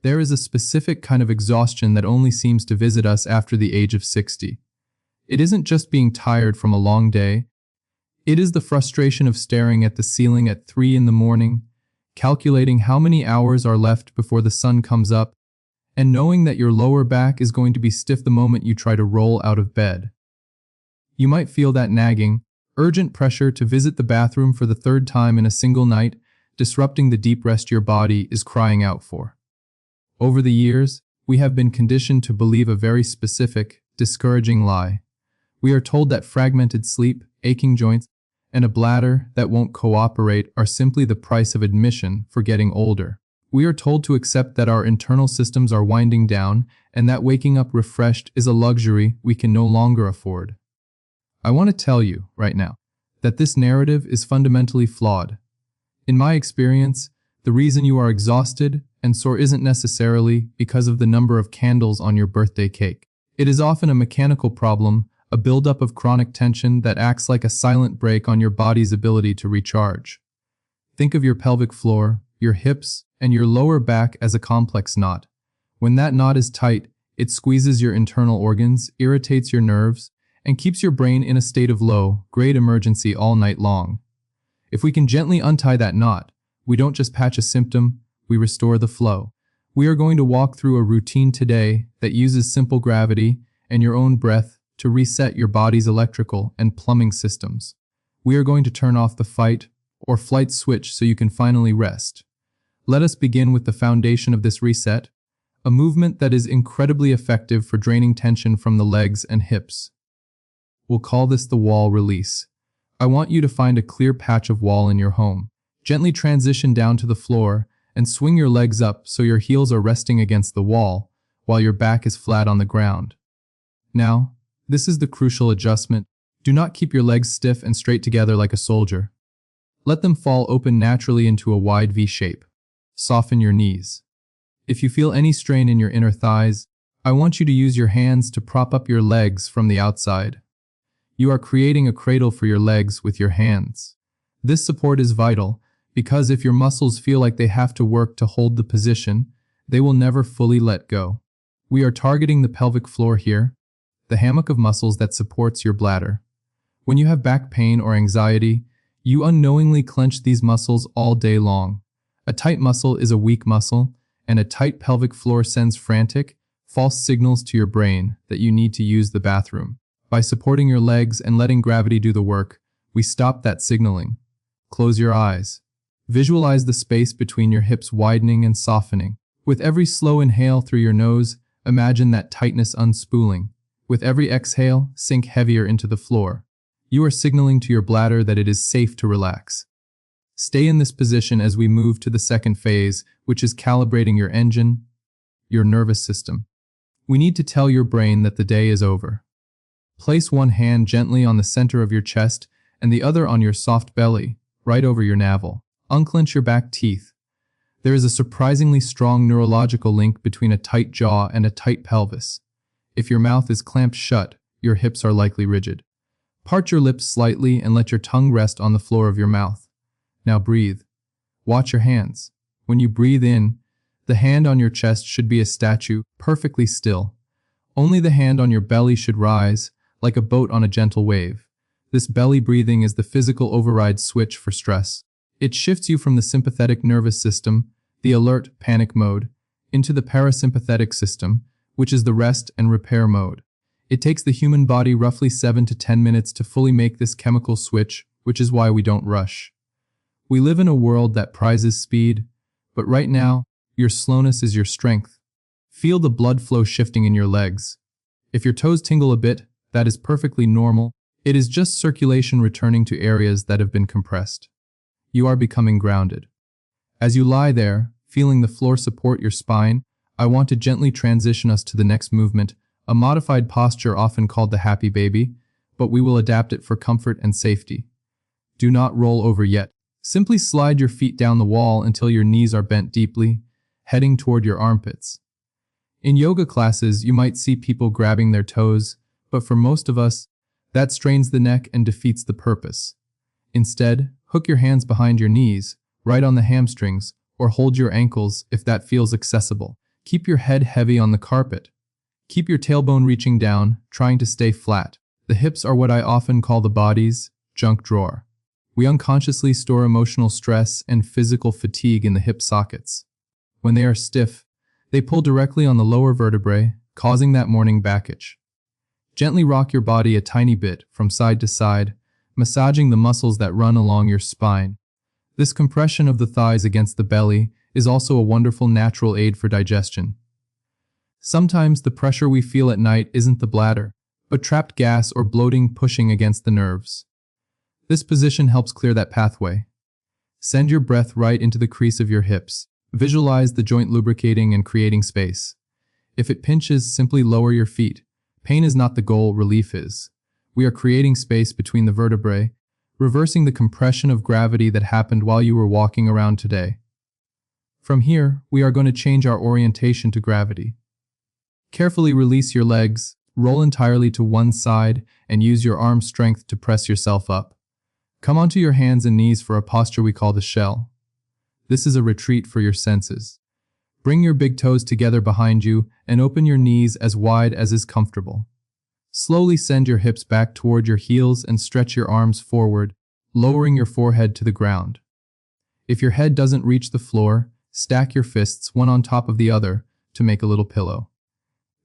There is a specific kind of exhaustion that only seems to visit us after the age of 60. It isn't just being tired from a long day. It is the frustration of staring at the ceiling at 3 in the morning, calculating how many hours are left before the sun comes up, and knowing that your lower back is going to be stiff the moment you try to roll out of bed. You might feel that nagging, urgent pressure to visit the bathroom for the 3rd time in a single night, disrupting the deep rest your body is crying out for. Over the years, we have been conditioned to believe a very specific, discouraging lie. We are told that fragmented sleep, aching joints, and a bladder that won't cooperate are simply the price of admission for getting older. We are told to accept that our internal systems are winding down and that waking up refreshed is a luxury we can no longer afford. I want to tell you, right now, that this narrative is fundamentally flawed. In my experience, the reason you are exhausted and sore isn't necessarily because of the number of candles on your birthday cake. It is often a mechanical problem, a buildup of chronic tension that acts like a silent brake on your body's ability to recharge. Think of your pelvic floor, your hips, and your lower back as a complex knot. When that knot is tight, it squeezes your internal organs, irritates your nerves, and keeps your brain in a state of low-grade emergency all night long. If we can gently untie that knot, we don't just patch a symptom, we restore the flow. We are going to walk through a routine today that uses simple gravity and your own breath to reset your body's electrical and plumbing systems. We are going to turn off the fight or flight switch so you can finally rest. Let us begin with the foundation of this reset, a movement that is incredibly effective for draining tension from the legs and hips. We'll call this the wall release. I want you to find a clear patch of wall in your home. Gently transition down to the floor and swing your legs up so your heels are resting against the wall while your back is flat on the ground. Now, this is the crucial adjustment. Do not keep your legs stiff and straight together like a soldier. Let them fall open naturally into a wide V shape. Soften your knees. If you feel any strain in your inner thighs, I want you to use your hands to prop up your legs from the outside. You are creating a cradle for your legs with your hands. This support is vital because if your muscles feel like they have to work to hold the position, they will never fully let go. We are targeting the pelvic floor here, the hammock of muscles that supports your bladder. When you have back pain or anxiety, you unknowingly clench these muscles all day long. A tight muscle is a weak muscle, and a tight pelvic floor sends frantic, false signals to your brain that you need to use the bathroom. By supporting your legs and letting gravity do the work, we stop that signaling. Close your eyes. Visualize the space between your hips widening and softening. With every slow inhale through your nose, imagine that tightness unspooling. With every exhale, sink heavier into the floor. You are signaling to your bladder that it is safe to relax. Stay in this position as we move to the second phase, which is calibrating your engine, your nervous system. We need to tell your brain that the day is over. Place one hand gently on the center of your chest and the other on your soft belly, right over your navel. Unclench your back teeth. There is a surprisingly strong neurological link between a tight jaw and a tight pelvis. If your mouth is clamped shut, your hips are likely rigid. Part your lips slightly and let your tongue rest on the floor of your mouth. Now breathe. Watch your hands. When you breathe in, the hand on your chest should be a statue, perfectly still. Only the hand on your belly should rise, like a boat on a gentle wave. This belly breathing is the physical override switch for stress. It shifts you from the sympathetic nervous system, the alert, panic mode, into the parasympathetic system, which is the rest and repair mode. It takes the human body roughly 7 to 10 minutes to fully make this chemical switch, which is why we don't rush. We live in a world that prizes speed, but right now, your slowness is your strength. Feel the blood flow shifting in your legs. If your toes tingle a bit, that is perfectly normal. It is just circulation returning to areas that have been compressed. You are becoming grounded. As you lie there, feeling the floor support your spine, I want to gently transition us to the next movement, a modified posture often called the happy baby, but we will adapt it for comfort and safety. Do not roll over yet. Simply slide your feet down the wall until your knees are bent deeply, heading toward your armpits. In yoga classes, you might see people grabbing their toes, but for most of us, that strains the neck and defeats the purpose. Instead, hook your hands behind your knees, right on the hamstrings, or hold your ankles if that feels accessible. Keep your head heavy on the carpet. Keep your tailbone reaching down, trying to stay flat. The hips are what I often call the body's junk drawer. We unconsciously store emotional stress and physical fatigue in the hip sockets. When they are stiff, they pull directly on the lower vertebrae, causing that morning backache. Gently rock your body a tiny bit from side to side, massaging the muscles that run along your spine. This compression of the thighs against the belly is also a wonderful natural aid for digestion. Sometimes the pressure we feel at night isn't the bladder, but trapped gas or bloating pushing against the nerves. This position helps clear that pathway. Send your breath right into the crease of your hips. Visualize the joint lubricating and creating space. If it pinches, simply lower your feet. Pain is not the goal, relief is. We are creating space between the vertebrae, reversing the compression of gravity that happened while you were walking around today. From here, we are going to change our orientation to gravity. Carefully release your legs, roll entirely to one side, and use your arm strength to press yourself up. Come onto your hands and knees for a posture we call the shell. This is a retreat for your senses. Bring your big toes together behind you and open your knees as wide as is comfortable. Slowly send your hips back toward your heels and stretch your arms forward, lowering your forehead to the ground. If your head doesn't reach the floor, stack your fists one on top of the other to make a little pillow.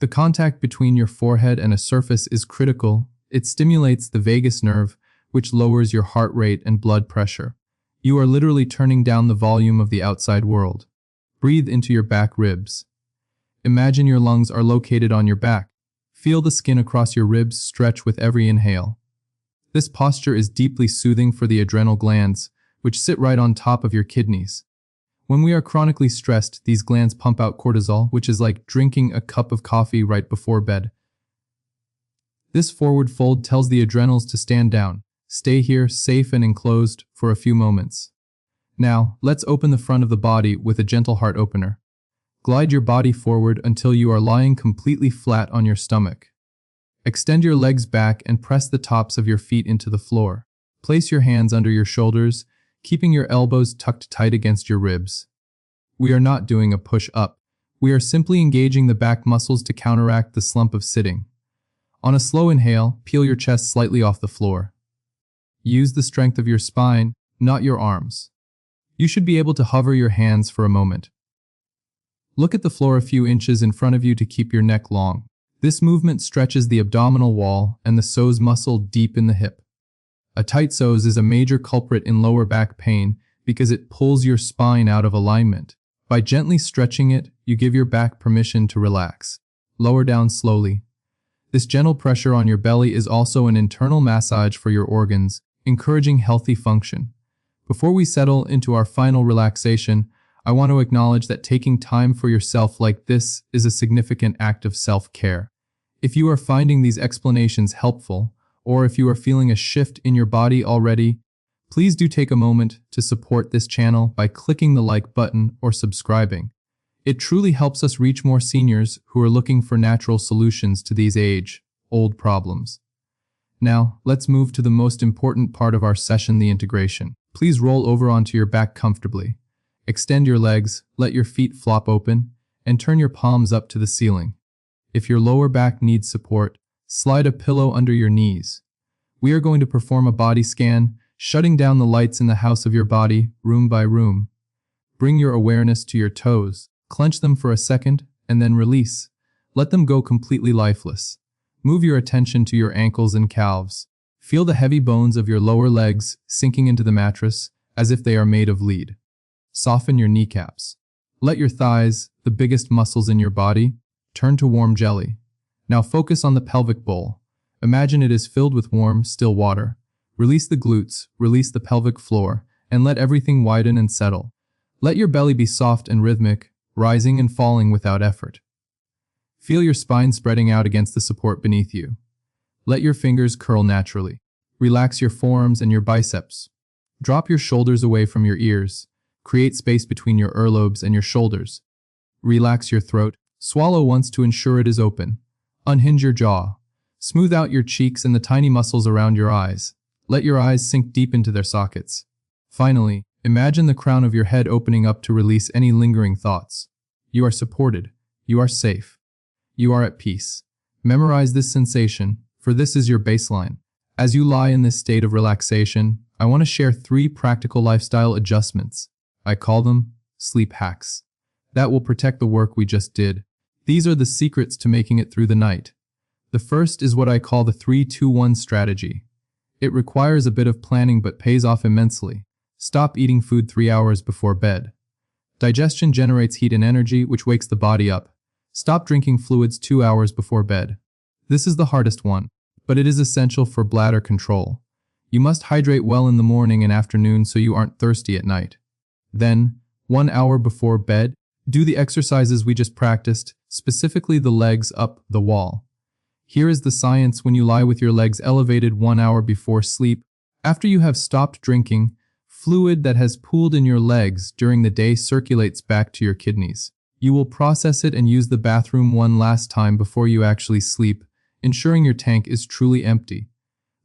The contact between your forehead and a surface is critical. It stimulates the vagus nerve, which lowers your heart rate and blood pressure. You are literally turning down the volume of the outside world. Breathe into your back ribs. Imagine your lungs are located on your back. Feel the skin across your ribs stretch with every inhale. This posture is deeply soothing for the adrenal glands, which sit right on top of your kidneys. When we are chronically stressed, these glands pump out cortisol, which is like drinking a cup of coffee right before bed. This forward fold tells the adrenals to stand down. Stay here, safe and enclosed, for a few moments. Now, let's open the front of the body with a gentle heart opener. Glide your body forward until you are lying completely flat on your stomach. Extend your legs back and press the tops of your feet into the floor. Place your hands under your shoulders, keeping your elbows tucked tight against your ribs. We are not doing a push-up. We are simply engaging the back muscles to counteract the slump of sitting. On a slow inhale, peel your chest slightly off the floor. Use the strength of your spine, not your arms. You should be able to hover your hands for a moment. Look at the floor a few inches in front of you to keep your neck long. This movement stretches the abdominal wall and the psoas muscle deep in the hip. A tight psoas is a major culprit in lower back pain because it pulls your spine out of alignment. By gently stretching it, you give your back permission to relax. Lower down slowly. This gentle pressure on your belly is also an internal massage for your organs, encouraging healthy function. Before we settle into our final relaxation, I want to acknowledge that taking time for yourself like this is a significant act of self-care. If you are finding these explanations helpful, or if you are feeling a shift in your body already, please do take a moment to support this channel by clicking the like button or subscribing. It truly helps us reach more seniors who are looking for natural solutions to these age-old problems. Now, let's move to the most important part of our session, the integration. Please roll over onto your back comfortably. Extend your legs, let your feet flop open, and turn your palms up to the ceiling. If your lower back needs support, slide a pillow under your knees. We are going to perform a body scan, shutting down the lights in the house of your body, room by room. Bring your awareness to your toes, clench them for a second, and then release. Let them go completely lifeless. Move your attention to your ankles and calves. Feel the heavy bones of your lower legs sinking into the mattress as if they are made of lead. Soften your kneecaps. Let your thighs, the biggest muscles in your body, turn to warm jelly. Now focus on the pelvic bowl. Imagine it is filled with warm, still water. Release the glutes, release the pelvic floor, and let everything widen and settle. Let your belly be soft and rhythmic, rising and falling without effort. Feel your spine spreading out against the support beneath you. Let your fingers curl naturally. Relax your forearms and your biceps. Drop your shoulders away from your ears. Create space between your earlobes and your shoulders. Relax your throat. Swallow once to ensure it is open. Unhinge your jaw. Smooth out your cheeks and the tiny muscles around your eyes. Let your eyes sink deep into their sockets. Finally, imagine the crown of your head opening up to release any lingering thoughts. You are supported. You are safe. You are at peace. Memorize this sensation, for this is your baseline. As you lie in this state of relaxation, I want to share 3 practical lifestyle adjustments. I call them sleep hacks. That will protect the work we just did. These are the secrets to making it through the night. The first is what I call the 3-2-1 strategy. It requires a bit of planning but pays off immensely. Stop eating food 3 hours before bed. Digestion generates heat and energy, which wakes the body up. Stop drinking fluids 2 hours before bed. This is the hardest one, but it is essential for bladder control. You must hydrate well in the morning and afternoon so you aren't thirsty at night. Then, 1 hour before bed, do the exercises we just practiced, specifically the legs up the wall. Here is the science: when you lie with your legs elevated 1 hour before sleep, after you have stopped drinking, fluid that has pooled in your legs during the day circulates back to your kidneys. You will process it and use the bathroom one last time before you actually sleep, ensuring your tank is truly empty.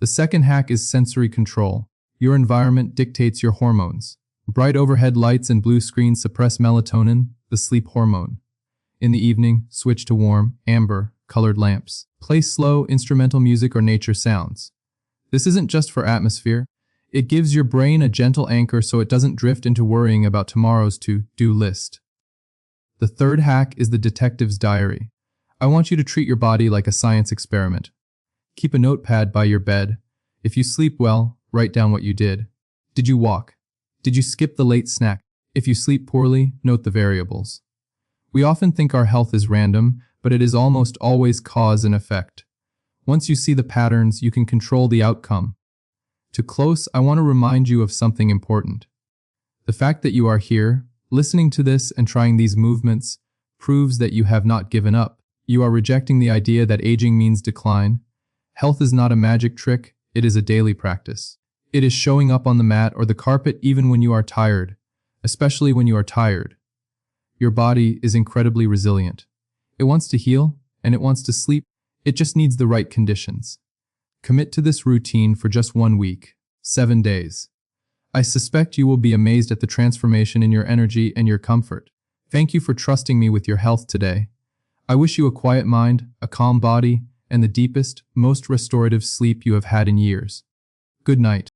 The second hack is sensory control. Your environment dictates your hormones. Bright overhead lights and blue screens suppress melatonin, the sleep hormone. In the evening, switch to warm, amber, colored lamps. Play slow, instrumental music or nature sounds. This isn't just for atmosphere. It gives your brain a gentle anchor so it doesn't drift into worrying about tomorrow's to-do list. The third hack is the detective's diary. I want you to treat your body like a science experiment. Keep a notepad by your bed. If you sleep well, write down what you did. Did you walk? Did you skip the late snack? If you sleep poorly, note the variables. We often think our health is random, but it is almost always cause and effect. Once you see the patterns, you can control the outcome. To close, I want to remind you of something important. The fact that you are here, listening to this and trying these movements, proves that you have not given up. You are rejecting the idea that aging means decline. Health is not a magic trick, it is a daily practice. It is showing up on the mat or the carpet even when you are tired, especially when you are tired. Your body is incredibly resilient. It wants to heal, and it wants to sleep. It just needs the right conditions. Commit to this routine for just 1 week, 7 days. I suspect you will be amazed at the transformation in your energy and your comfort. Thank you for trusting me with your health today. I wish you a quiet mind, a calm body, and the deepest, most restorative sleep you have had in years. Good night.